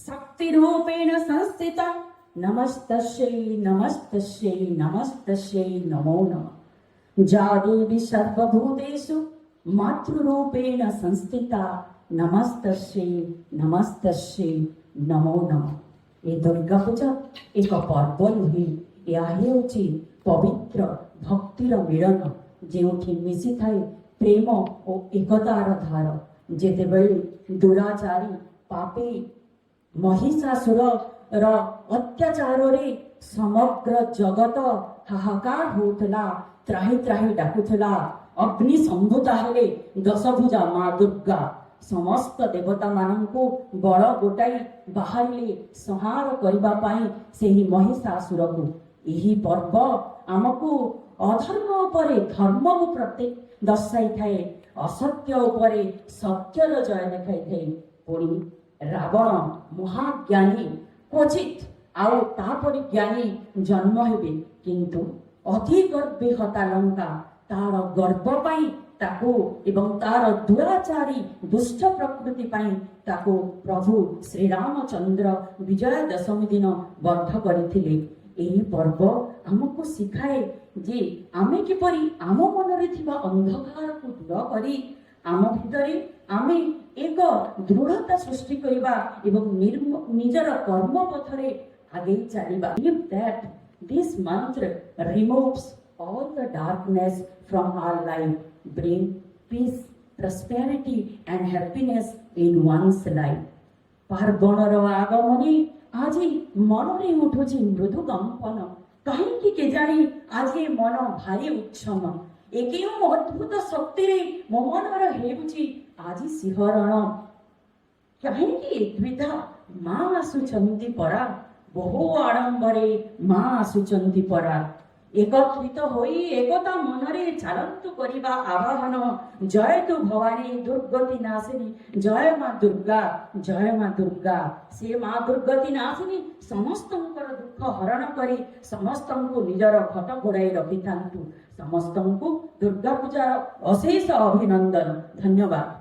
शक्तिरूपेण संस्थिता नमस्तस्यै नमस्तस्यै नमस्तस्यै नमो नमः। जा देवी सर्वभूतेषु मातृरूपेण संस्थिता नमस्तस्यै नमस्तस्यै नमो नमः। ए दुर्गा पूजा एक पर्व नुहे, यह हेउछि पवित्र भक्तिर मिलन जेउठी मिशी थाए प्रेम और एकतार धार। जेतेबेले दुराचारी पापी महिषासुर र अत्याचार रे समग्र जगत हाहाकार होतला, त्राही त्राही डाकुथला। अग्नि संभूता हेले दशभुजा माँ दुर्गा समस्त देवता मानंकु बल गोटाई बाहरिले संहार करिबा पाई सेही महिषासुरकु। एही पर्व आमको अधर्म उपरे धर्म को प्रत्येक दर्शाई थाए, असत्य उपरे सत्यर जय देखाई थाए। पुणी रावण महाज्ञानी क्वचित आउ तापरि ज्ञानी जन्म हेबे, किंतु अति गर्वे हता लंका तार गर्व पाई ताको एवं तार दुराचारी दुष्ट प्रकृति पाई ताको प्रभु श्री रामचंद्र विजय दशमी दिन बद्ध करथिले। एही पर्व हमको सिखाए जे आमे किपरि आम मनरे थिबा अंधकार को दूर करी आम भितरे आमे एक दृढ़ता सृष्टि करिबा एवं निजर कर्म पथरे आगे चलिबा। If that this mantra removes all the darkness from our life, bring peace, prosperity and happiness in one's life. पार्वणर आगमने आज मनरे उठुछि मृदु कंपन, कहीं केजाणी आज मन भारी उच्छम। एक अद्भुत शक्ति रे मो मनर हेउछि आज सिंहरण। कहीं द्विधा माँ आसुचंती परा, बहु आडंबरे माँ आसुचंती परा। एकत्रित होई एकता मनरे चालंतु करिबा आवाहन। जय तु भवानी दुर्गति नाशिनी, जय माँ दुर्गा, जय माँ दुर्गा। से माँ दुर्गति नाशिनी समस्तंकर दुख हरण करी समस्तंकु निजर घट घोड़ाई रखिथांतु। समस्तंकु दुर्गा पूजार अशेष अभिनंदन। धन्यवाद।